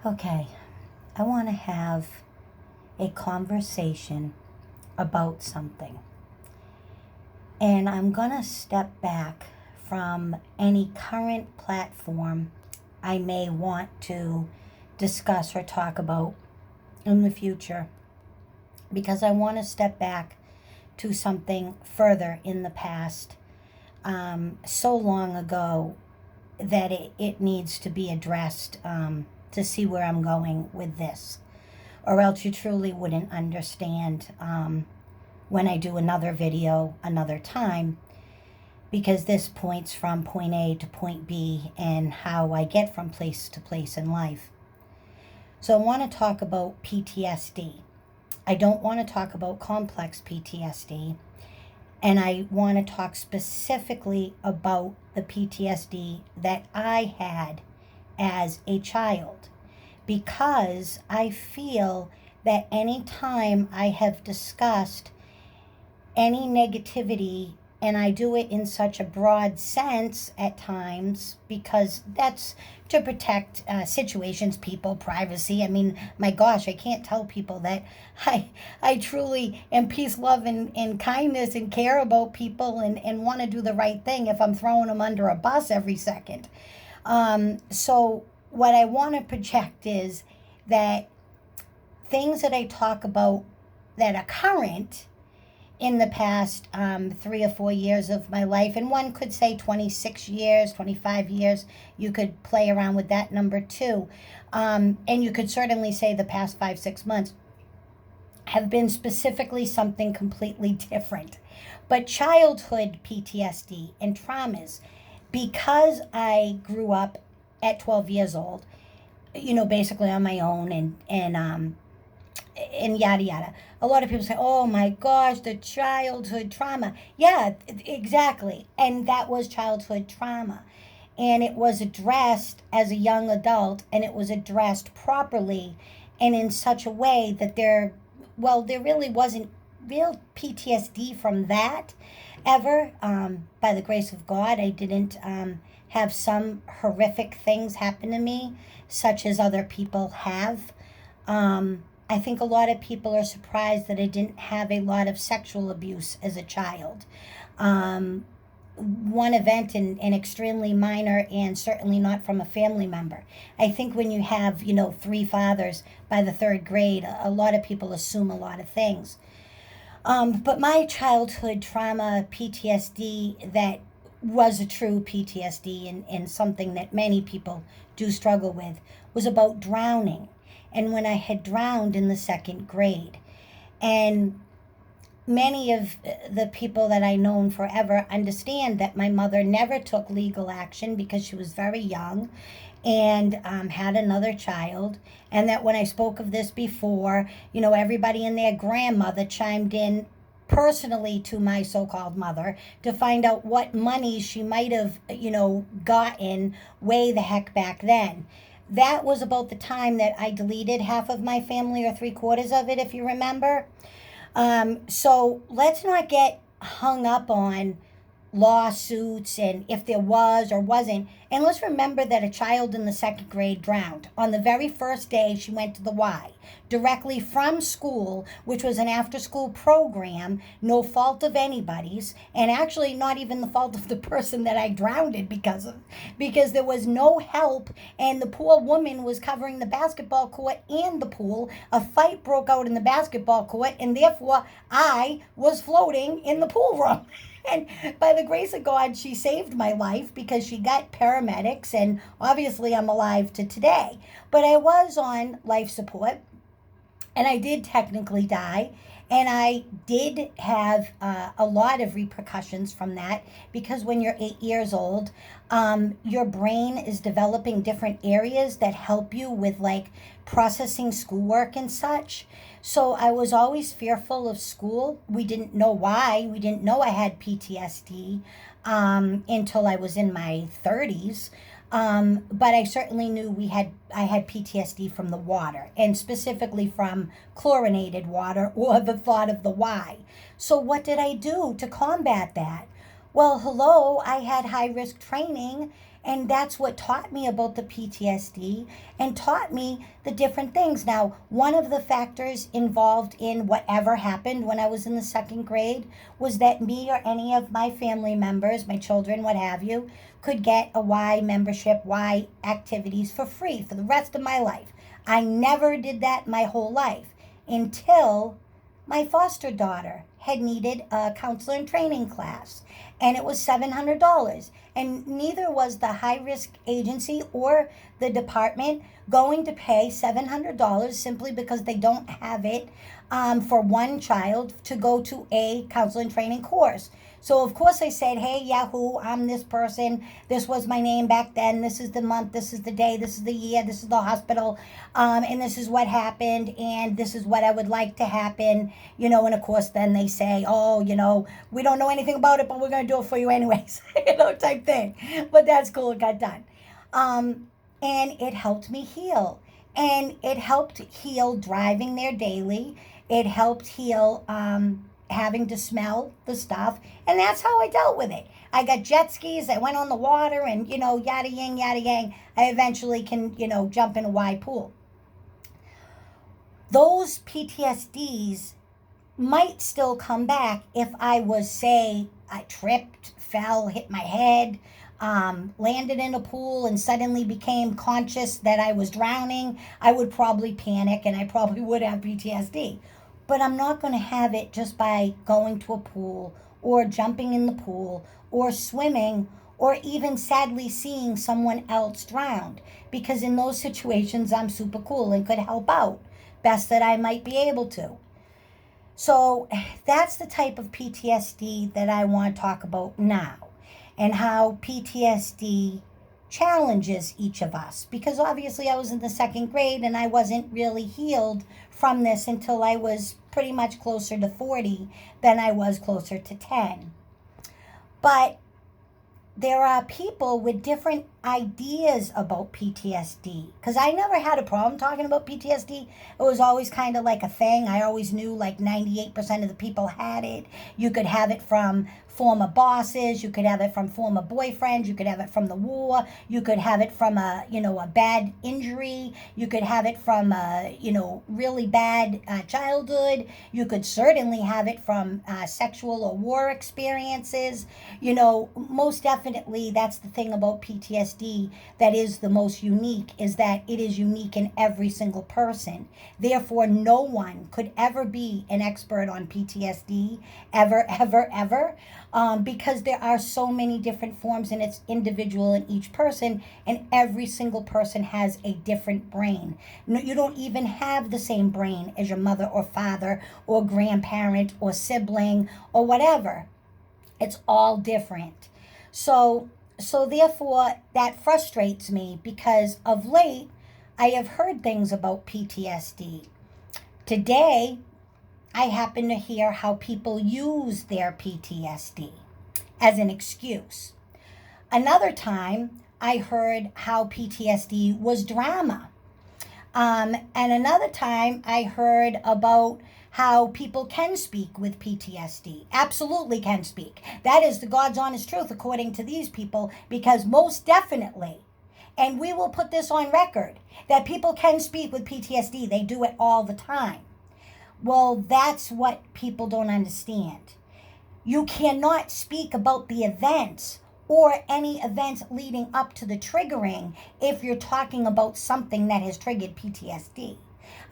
Okay, I want to have a conversation about something. And I'm going to step back from any current platform I may want to discuss or talk about in the future because I want to step back to something further in the past, so long ago that it needs to be addressed, to see where I'm going with this. Or else you truly wouldn't understand, when I do another video another time, because this points from point A to point B and how I get from place to place in life. So I want to talk about PTSD. I don't want to talk about complex PTSD, and I want to talk specifically about the PTSD that I had as a child, because I feel that any time I have discussed any negativity, and I do it in such a broad sense at times because that's to protect situations, people, privacy. I mean, my gosh, I can't tell people that I truly am peace, love, and kindness and care about people and want to do the right thing if I'm throwing them under a bus every second. So what I want to project is that things that I talk about that are current in the past 3 or 4 years of my life, and one could say 26 years, 25 years, you could play around with that number too. And you could certainly say the past 5, 6 months have been specifically something completely different. But childhood PTSD and traumas, because I grew up at 12 years old, basically on my own, and yada yada. A lot of people say, "Oh my gosh, the childhood trauma." Yeah, exactly. And that was childhood trauma. And it was addressed as a young adult, and it was addressed properly and in such a way that there really wasn't real PTSD from that ever. By the grace of God, I didn't have some horrific things happen to me, such as other people have. I think a lot of people are surprised that I didn't have a lot of sexual abuse as a child. Um, One event, and extremely minor, and certainly not from a family member. I think when you have, three fathers by the third grade, a lot of people assume a lot of things. But my childhood trauma, PTSD, that was a true PTSD, and something that many people do struggle with, was about drowning. And when I had drowned in the second grade. And many of the people that I known forever understand that my mother never took legal action because she was very young and had another child. And that when I spoke of this before, everybody and their grandmother chimed in personally to my so-called mother to find out what money she might have, gotten way the heck back then. That was about the time that I deleted half of my family, or three-quarters of it, if you remember. So let's not get hung up on lawsuits and if there was or wasn't. And let's remember that a child in the second grade drowned on the very first day she went to the Y, directly from school, which was an after school program, no fault of anybody's, and actually not even the fault of the person that I drowned it because there was no help, and the poor woman was covering the basketball court and the pool. A fight broke out in the basketball court, and therefore I was floating in the pool room. And by the grace of God, she saved my life because she got paramedics, and obviously I'm alive to today. But I was on life support, and I did technically die, and I did have a lot of repercussions from that, because when you're 8 years old, your brain is developing different areas that help you with, like, processing schoolwork and such. So I was always fearful of school. We didn't know why. We didn't know I had PTSD until I was in my 30s. But I certainly knew I had PTSD from the water, and specifically from chlorinated water, or the thought of the Y. So what did I do to combat that? Well, hello, I had high risk training, And that's what taught me about the PTSD and taught me the different things. Now, one of the factors involved in whatever happened when I was in the second grade was that me or any of my family members, my children, what have you, could get a Y membership, Y activities for free for the rest of my life. I never did that my whole life until my foster daughter had needed a counselor and training class, and it was $700. And neither was the high risk agency or the department going to pay $700 simply because they don't have it for one child to go to a counseling training course. So, of course, I said, hey, Yahoo, I'm this person. This was my name back then. This is the month. This is the day. This is the year. This is the hospital. And this is what happened. And this is what I would like to happen. And of course, then they say, oh, we don't know anything about it, but we're going to do it for you anyways, type thing. But that's cool. It got done. And it helped me heal. And it helped heal driving there daily. It helped heal having to smell the stuff. And that's how I dealt with it. I got jet skis. I went on the water and, yada yang, yada yang. I eventually can, jump in a wide pool. Those PTSDs might still come back if I was, say, I tripped, fell, hit my head, landed in a pool and suddenly became conscious that I was drowning. I would probably panic and I probably would have PTSD. But I'm not going to have it just by going to a pool or jumping in the pool or swimming or even sadly seeing someone else drowned. Because in those situations, I'm super cool and could help out best that I might be able to. So that's the type of PTSD that I want to talk about now, and how PTSD challenges each of us. Because obviously I was in the second grade and I wasn't really healed from this until I was pretty much closer to 40 than I was closer to 10. But there are people with different ideas about PTSD. Because I never had a problem talking about PTSD. It was always kind of like a thing. I always knew like 98% of the people had it. You could have it from former bosses. You could have it from former boyfriends. You could have it from the war. You could have it from a bad injury. You could have it from a, really bad childhood. You could certainly have it from sexual or war experiences. Most definitely that's the thing about PTSD that is the most unique, is that it is unique in every single person. Therefore, no one could ever be an expert on PTSD, ever, ever, ever. Because there are so many different forms and it's individual in each person, and every single person has a different brain. No, you don't even have the same brain as your mother or father or grandparent or sibling or whatever. It's all different. So therefore, that frustrates me, because of late, I have heard things about PTSD. Today, I happen to hear how people use their PTSD as an excuse. Another time, I heard how PTSD was drama. And another time, I heard about how people can speak with PTSD. Absolutely can speak. That is the God's honest truth according to these people, because most definitely, and we will put this on record, that people can speak with PTSD. They do it all the time. Well, that's what people don't understand. You cannot speak about the events or any events leading up to the triggering if you're talking about something that has triggered PTSD.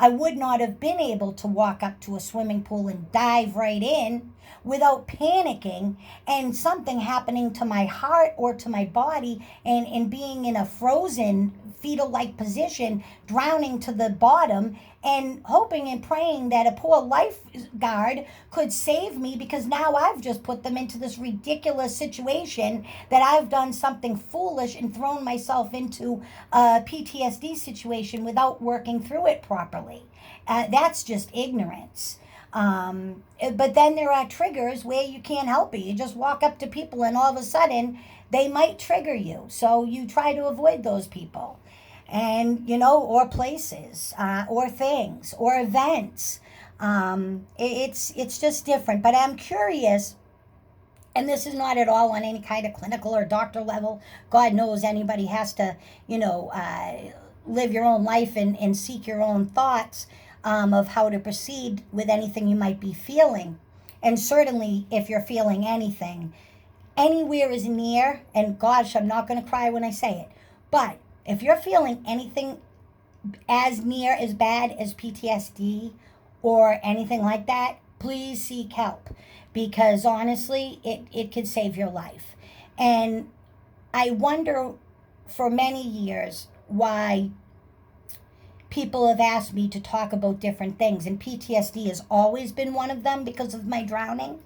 I would not have been able to walk up to a swimming pool and dive right in without panicking and something happening to my heart or to my body, and being in a frozen fetal-like position, drowning to the bottom, and hoping and praying that a poor lifeguard could save me, because now I've just put them into this ridiculous situation that I've done something foolish and thrown myself into a PTSD situation without working through it properly. That's just ignorance. But then there are triggers where you can't help it. You just walk up to people and all of a sudden they might trigger you. So you try to avoid those people. And, or places, or things, or events. It's just different. But I'm curious And this is not at all on any kind of clinical or doctor level. God knows anybody has to, live your own life and seek your own thoughts of how to proceed with anything you might be feeling. And certainly, if you're feeling anything, anywhere is near, and gosh, I'm not going to cry when I say it, but if you're feeling anything as near as bad as PTSD or anything like that, please seek help, because honestly, it could save your life. And I wonder for many years why people have asked me to talk about different things, and PTSD has always been one of them because of my drowning.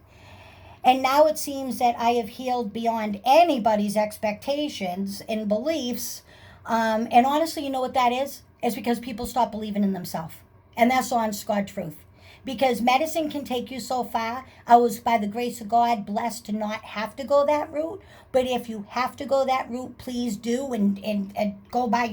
And now it seems that I have healed beyond anybody's expectations and beliefs. And honestly, you know what that is? It's because people stop believing in themselves. And that's honest God truth. Because medicine can take you so far. I was, by the grace of God, blessed to not have to go that route. But if you have to go that route, please do, and go by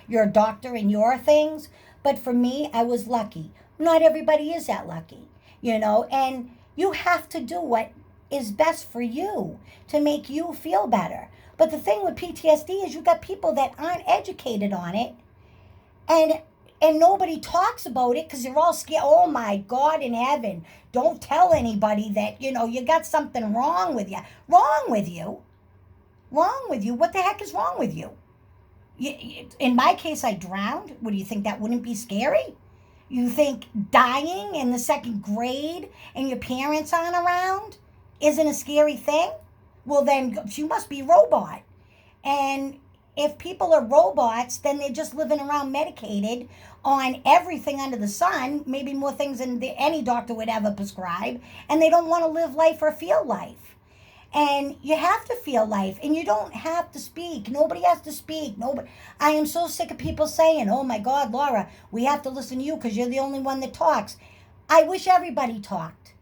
your doctor and your things. But for me, I was lucky. Not everybody is that lucky, and you have to do what is best for you to make you feel better. But the thing with PTSD is you got people that aren't educated on it, and nobody talks about it because they're all scared. Oh my God in heaven, don't tell anybody that you got something wrong with you. Wrong with you? Wrong with you? What the heck is wrong with you? In my case, I drowned. What do you think? That wouldn't be scary? You think dying in the second grade and your parents aren't around isn't a scary thing? Well, then you must be a robot. And if people are robots, then they're just living around medicated on everything under the sun, maybe more things than any doctor would ever prescribe, and they don't want to live life or feel life. And you have to feel life, and you don't have to speak. Nobody has to speak. Nobody. I am so sick of people saying, oh my God, Laura, we have to listen to you because you're the only one that talks. I wish everybody talked.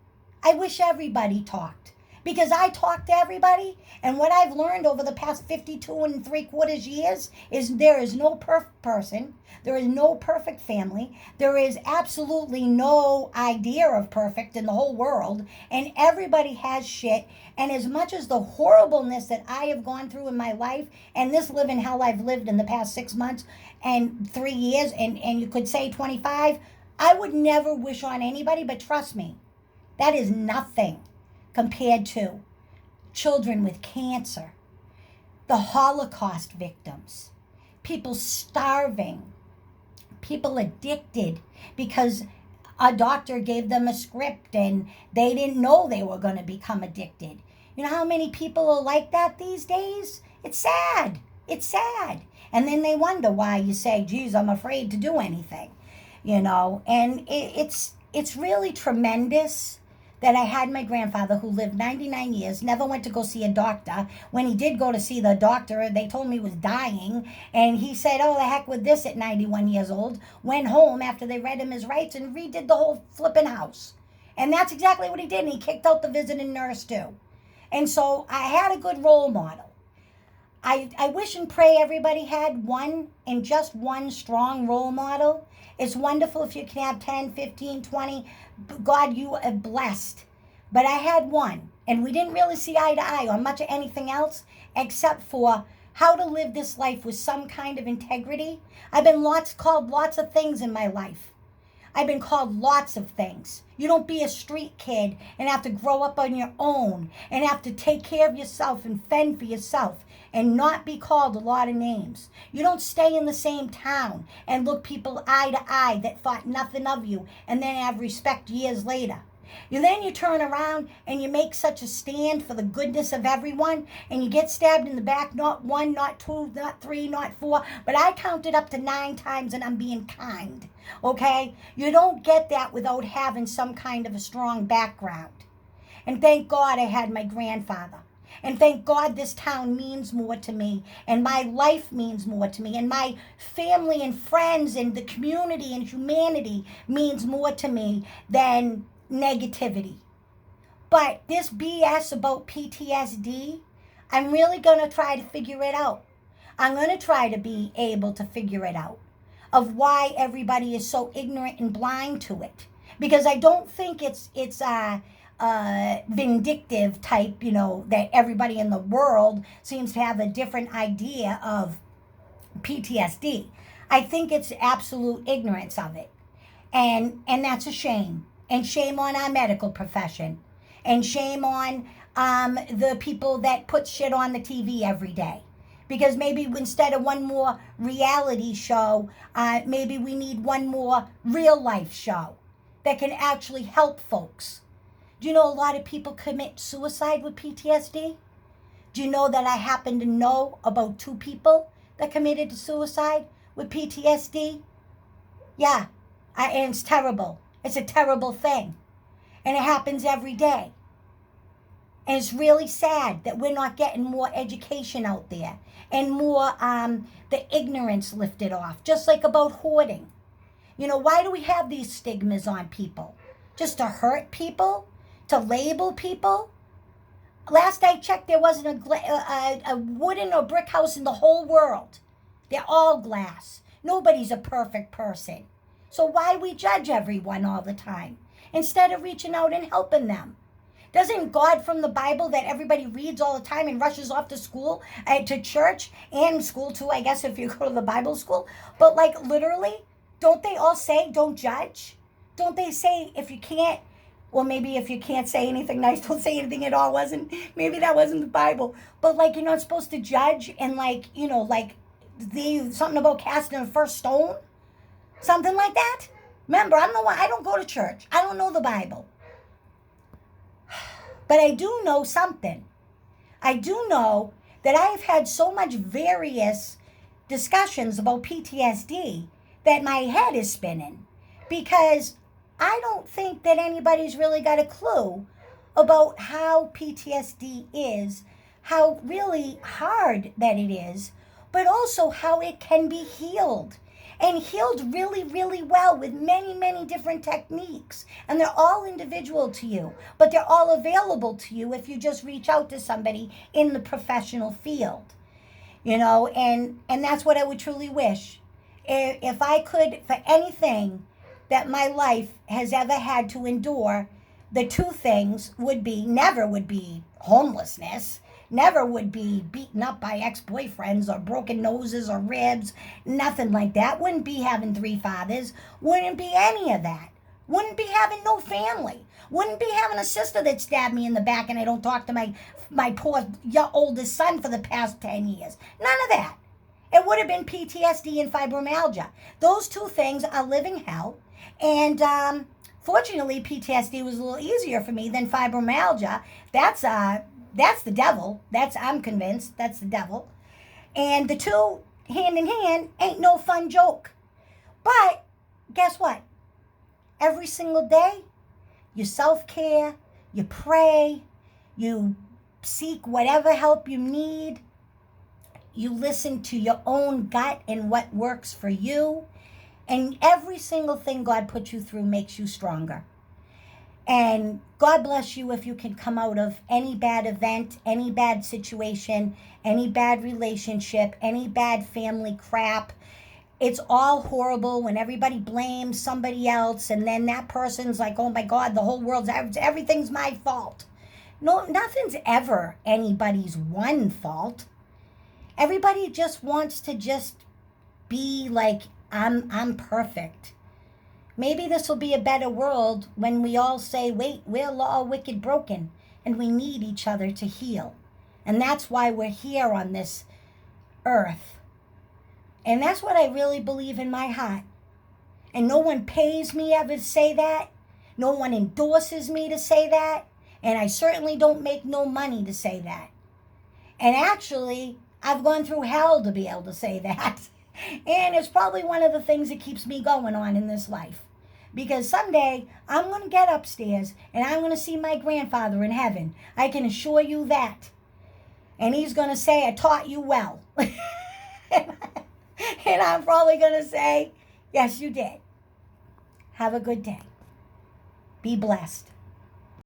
I wish everybody talked. Because I talk to everybody, and what I've learned over the past 52 3/4 years is there is no perfect person, there is no perfect family, there is absolutely no idea of perfect in the whole world, and everybody has shit. And as much as the horribleness that I have gone through in my life, and this living hell I've lived in the past 6 months and 3 years, and you could say 25, I would never wish on anybody, but trust me, that is nothing compared to children with cancer, the Holocaust victims, people starving, people addicted because a doctor gave them a script and they didn't know they were going to become addicted. You know how many people are like that these days? It's sad. It's sad. And then they wonder why you say, geez, I'm afraid to do anything, and it's really tremendous that I had my grandfather who lived 99 years, never went to go see a doctor. When he did go to see the doctor, they told me he was dying. And he said, oh, the heck with this at 91 years old. Went home after they read him his rights and redid the whole flipping house. And that's exactly what he did. And he kicked out the visiting nurse too. And so I had a good role model. I wish and pray everybody had one and just one strong role model. It's wonderful if you can have 10, 15, 20. God, you are blessed. But I had one, and we didn't really see eye to eye on much of anything else except for how to live this life with some kind of integrity. I've been called lots of things in my life. I've been called lots of things. You don't be a street kid and have to grow up on your own and have to take care of yourself and fend for yourself and not be called a lot of names. You don't stay in the same town and look people eye to eye that thought nothing of you and then have respect years later. Then you turn around and you make such a stand for the goodness of everyone, and you get stabbed in the back, not 1, not 2, not 3, not 4, but I counted up to 9 times and I'm being kind, okay? You don't get that without having some kind of a strong background. And thank God I had my grandfather. And thank God this town means more to me, and my life means more to me, and my family and friends and the community and humanity means more to me than negativity. But this BS about PTSD, I'm really going to try to figure it out. I'm going to try to be able to figure it out of why everybody is so ignorant and blind to it. Because I don't think it's vindictive type, that everybody in the world seems to have a different idea of PTSD. I think it's absolute ignorance of it. And that's a shame. And shame on our medical profession. And shame on the people that put shit on the TV every day. Because maybe instead of one more reality show, maybe we need one more real life show that can actually help folks. Do you know a lot of people commit suicide with PTSD? Do you know that I happen to know about 2 people that committed suicide with PTSD? Yeah, and it's terrible. It's a terrible thing. And it happens every day. And it's really sad that we're not getting more education out there and more the ignorance lifted off, just like about hoarding. Why do we have these stigmas on people? Just to hurt people? To label people? Last I checked, there wasn't a wooden or brick house in the whole world. They're all glass. Nobody's a perfect person. So why we judge everyone all the time instead of reaching out and helping them? Doesn't God from the Bible that everybody reads all the time and rushes off to school, to church, and school too, I guess, if you go to the Bible school? But literally, don't they all say don't judge? Don't they say if you can't, well, maybe if you can't say anything nice, don't say anything at all? Maybe that wasn't the Bible. But you're not supposed to judge and something about casting the first stone? Something like that? Remember, I'm the one, I don't go to church. I don't know the Bible. But I do know something. I do know that I have had so much various discussions about PTSD that my head is spinning. Because I don't think that anybody's really got a clue about how PTSD is, how really hard that it is, but also how it can be healed. And healed really, really well with many, many different techniques. And they're all individual to you, but they're all available to you if you just reach out to somebody in the professional field. And that's what I would truly wish. If I could, for anything that my life has ever had to endure, the 2 things never would be homelessness, never would be beaten up by ex-boyfriends or broken noses or ribs, nothing like that. Wouldn't be having 3 fathers, wouldn't be any of that. Wouldn't be having no family. Wouldn't be having a sister that stabbed me in the back and I don't talk to my poor oldest son for the past 10 years. None of that. It would have been PTSD and fibromyalgia. Those 2 things are living hell. And fortunately, PTSD was a little easier for me than fibromyalgia. That's the devil. I'm convinced that's the devil. And the 2 hand in hand ain't no fun joke. But guess what? Every single day, you self-care, you pray, you seek whatever help you need, you listen to your own gut and what works for you, and every single thing God puts you through makes you stronger. And God bless you if you can come out of any bad event, any bad situation, any bad relationship, any bad family crap. It's all horrible when everybody blames somebody else and then that person's like, oh my God, the whole world's, everything's my fault. No, nothing's ever anybody's one fault. Everybody just wants to just be like, I'm perfect. Maybe this will be a better world when we all say, wait, we're all wicked broken and we need each other to heal. And that's why we're here on this earth. And that's what I really believe in my heart. And no one pays me ever to say that. No one endorses me to say that. And I certainly don't make no money to say that. And actually, I've gone through hell to be able to say that. And it's probably one of the things that keeps me going on in this life. Because someday I'm going to get upstairs and I'm going to see my grandfather in heaven. I can assure you that. And he's going to say, I taught you well. And I'm probably going to say, yes, you did. Have a good day. Be blessed.